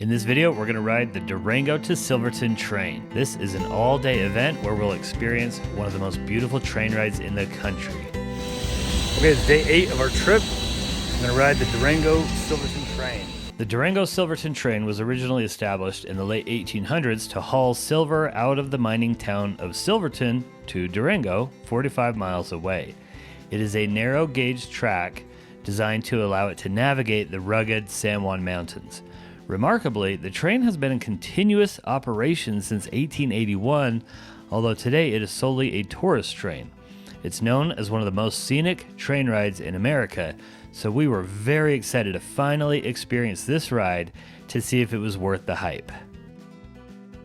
In this video, we're going to ride the Durango to Silverton train. This is an all-day event where we'll experience one of the most beautiful train rides in the country. Okay, it's day 8 of our trip. I'm going to ride the Durango Silverton train. The Durango Silverton train was originally established in the late 1800s to haul silver out of the mining town of Silverton to Durango, 45 miles away. It is a narrow gauge track designed to allow it to navigate the rugged San Juan Mountains. Remarkably, the train has been in continuous operation since 1881, although today it is solely a tourist train. It's known as one of the most scenic train rides in America, so we were very excited to finally experience this ride to see if it was worth the hype.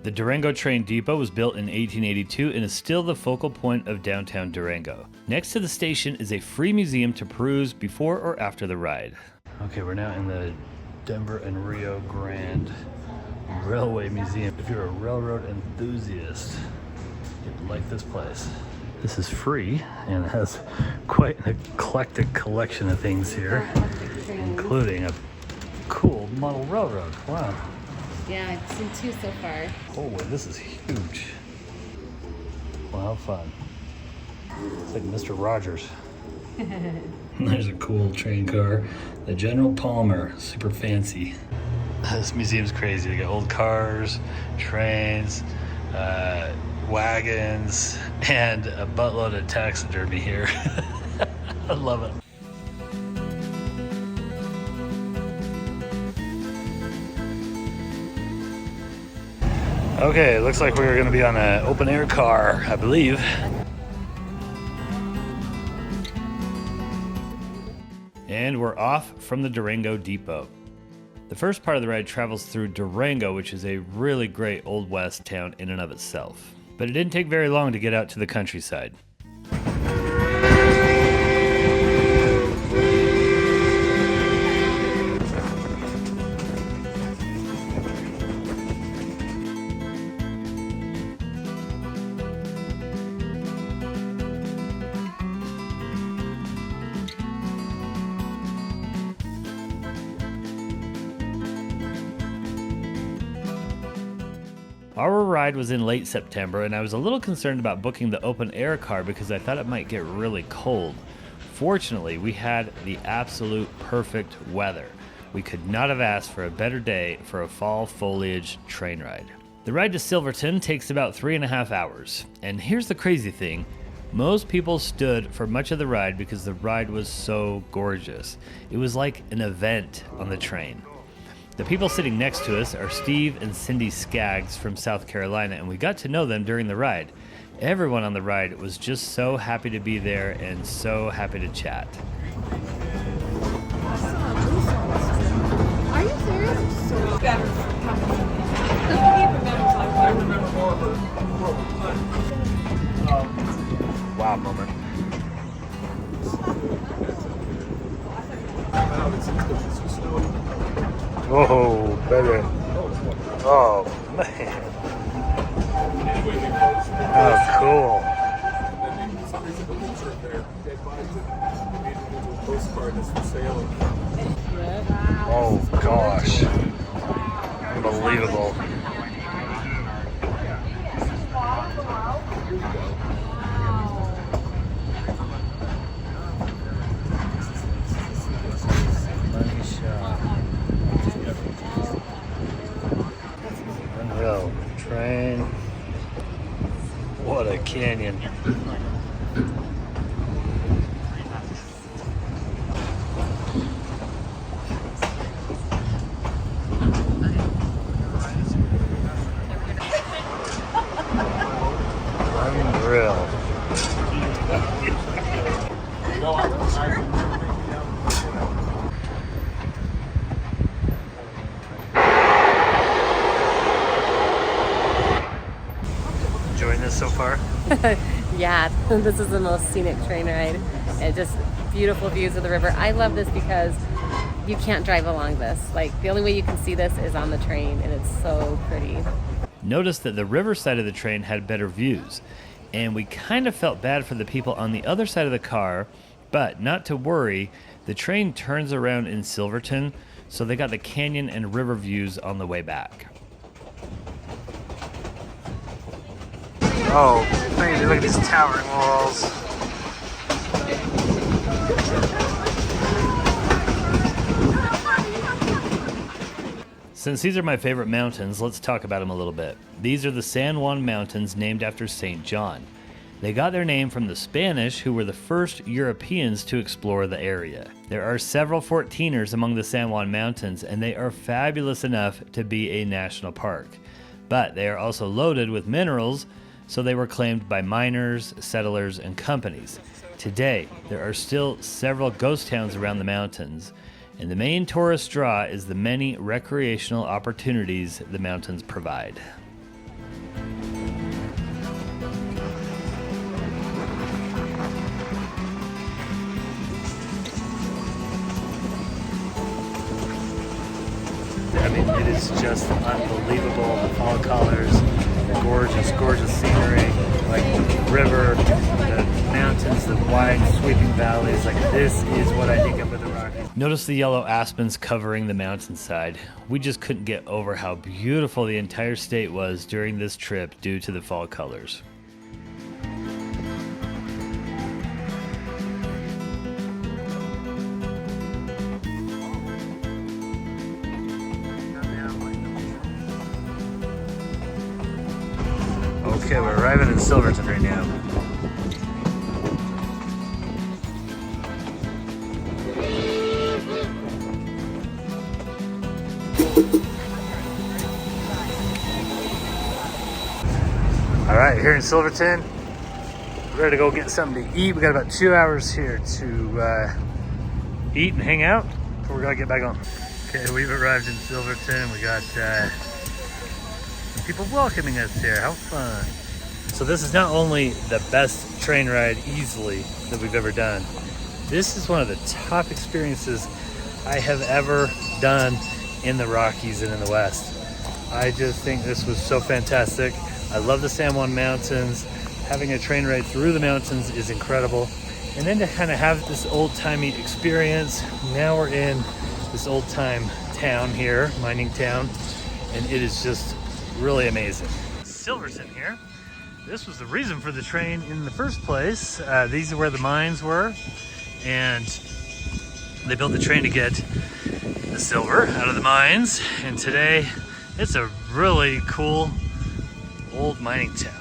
The Durango Train Depot was built in 1882 and is still the focal point of downtown Durango. Next to the station is a free museum to peruse before or after the ride. Okay, we're now in the Denver and Rio Grande Railway Museum. If you're a railroad enthusiast, you'd like this place. This is free and has quite an eclectic collection of things here, including a cool model railroad. Wow. Yeah, I've seen 2 so far. Holy, this is huge. Wow, fun. It's like Mr. Rogers. There's a cool train car. The General Palmer, super fancy. This museum's crazy. They got old cars, trains, wagons, and a buttload of taxidermy here. I love it. Okay, looks like we're going to be on an open air car, I believe. And we're off from the Durango Depot. The first part of the ride travels through Durango, which is a really great Old West town in and of itself. But it didn't take very long to get out to the countryside. Our ride was in late September, and I was a little concerned about booking the open air car because I thought it might get really cold. Fortunately, we had the absolute perfect weather. We could not have asked for a better day for a fall foliage train ride. The ride to Silverton takes about 3.5 hours, and here's the crazy thing. Most people stood for much of the ride because the ride was so gorgeous. It was like an event on the train. The people sitting next to us are Steve and Cindy Skaggs from South Carolina, and we got to know them during the ride. Everyone on the ride was just so happy to be there and so happy to chat. Are you serious? So better. I remember more of her. Wow moment. Whoa, baby. Oh, man. Oh, cool. Oh, gosh. Unbelievable. Unreal. Train. What a canyon. Unreal. Enjoying this so far? Yeah, this is the most scenic train ride. And just beautiful views of the river. I love this because you can't drive along this. Like, the only way you can see this is on the train, and it's so pretty. Notice that the river side of the train had better views, and we kind of felt bad for the people on the other side of the car, but not to worry, the train turns around in Silverton, so they got the canyon and river views on the way back. Oh, crazy. Look at these towering walls. Since these are my favorite mountains, let's talk about them a little bit. These are the San Juan Mountains, named after St. John. They got their name from the Spanish, who were the first Europeans to explore the area. There are several 14ers among the San Juan Mountains, and they are fabulous enough to be a national park. But they are also loaded with minerals, so they were claimed by miners, settlers, and companies. Today, there are still several ghost towns around the mountains, and the main tourist draw is the many recreational opportunities the mountains provide. I mean, it is just unbelievable. The fall colors, the gorgeous, gorgeous scenery, like the river, the mountains, the wide sweeping valleys. Like, this is what I think of with the Rockies. Notice the yellow aspens covering the mountainside. We just couldn't get over how beautiful the entire state was during this trip due to the fall colors. Okay, we're arriving in Silverton right now. All right, here in Silverton, we're ready to go get something to eat. We got about 2 hours here to eat and hang out before we gotta get back home. Okay, we've arrived in Silverton. We got some people welcoming us here. How fun. So this is not only the best train ride easily that we've ever done, this is one of the top experiences I have ever done in the Rockies and in the West. I just think this was so fantastic. I love the San Juan Mountains. Having a train ride through the mountains is incredible. And then to kind of have this old-timey experience, now we're in this old-time town here, mining town, and it is just really amazing. Silverton here. This was the reason for the train in the first place. These are where the mines were, and they built the train to get the silver out of the mines. And today, it's a really cool old mining town.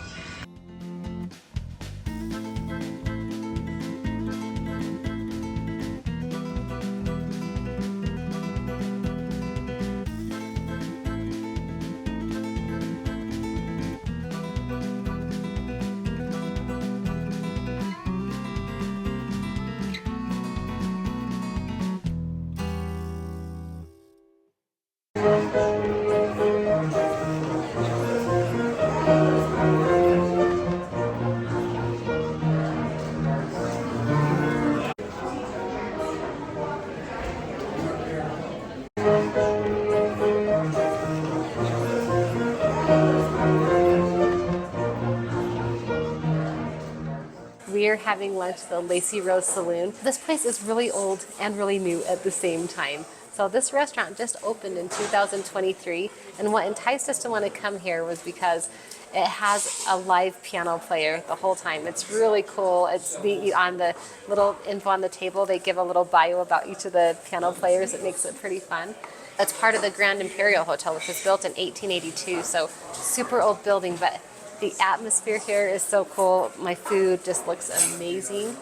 We're having lunch at the Lacey Rose Saloon. This place is really old and really new at the same time. So this restaurant just opened in 2023, and what enticed us to want to come here was because it has a live piano player the whole time. It's really cool. It's on the little info on the table, they give a little bio about each of the piano players. It makes it pretty fun. It's part of the Grand Imperial Hotel, which was built in 1882, so super old building, but the atmosphere here is so cool. My food just looks amazing.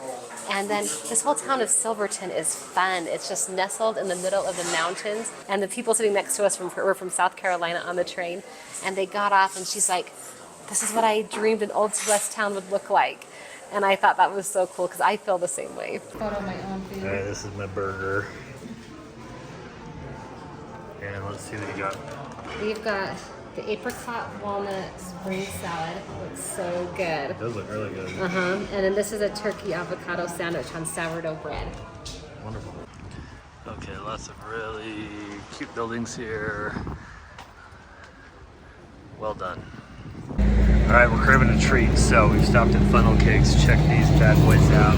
And then this whole town of Silverton is fun. It's just nestled in the middle of the mountains. And the people sitting next to us were from South Carolina on the train. And they got off and she's like, this is what I dreamed an old West town would look like. And I thought that was so cool because I feel the same way. Photo my own food. All right, this is my burger. And let's see what you got. We've got the apricot walnut spring salad. Looks so good. Those look really good. And then this is a turkey avocado sandwich on sourdough bread. Wonderful. Okay, lots of really cute buildings here. Well done. All right, we're craving a treat, so we've stopped at Funnel Cakes. Check these bad boys out.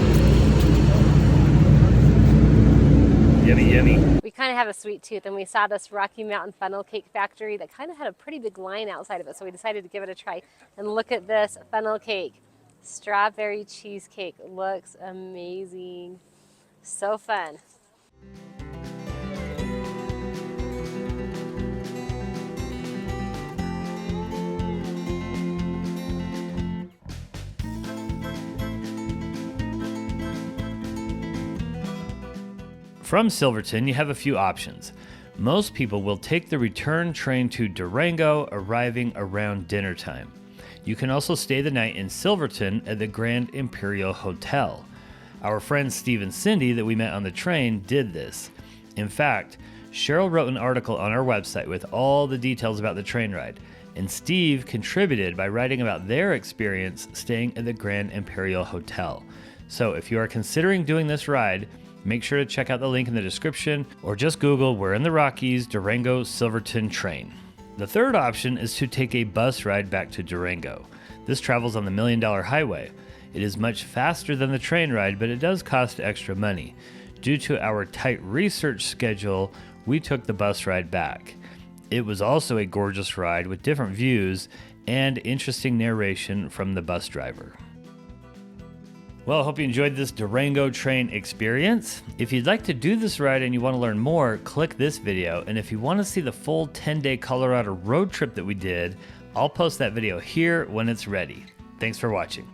Yummy, yummy. We kind of have a sweet tooth, and we saw this Rocky Mountain funnel cake factory that kind of had a pretty big line outside of it, so we decided to give it a try. And look at this funnel cake. Strawberry cheesecake. Looks amazing. So fun. From Silverton, you have a few options. Most people will take the return train to Durango, arriving around dinner time. You can also stay the night in Silverton at the Grand Imperial Hotel. Our friends Steve and Cindy that we met on the train did this. In fact, Cheryl wrote an article on our website with all the details about the train ride, and Steve contributed by writing about their experience staying at the Grand Imperial Hotel. So if you are considering doing this ride, make sure to check out the link in the description or just Google "We're in the Rockies, Durango, Silverton train." The third option is to take a bus ride back to Durango. This travels on the $1 Million Highway. It is much faster than the train ride, but it does cost extra money. Due to our tight research schedule, we took the bus ride back. It was also a gorgeous ride with different views and interesting narration from the bus driver. Well, I hope you enjoyed this Durango train experience. If you'd like to do this ride and you want to learn more, click this video. And if you want to see the full 10-day Colorado road trip that we did, I'll post that video here when it's ready. Thanks for watching.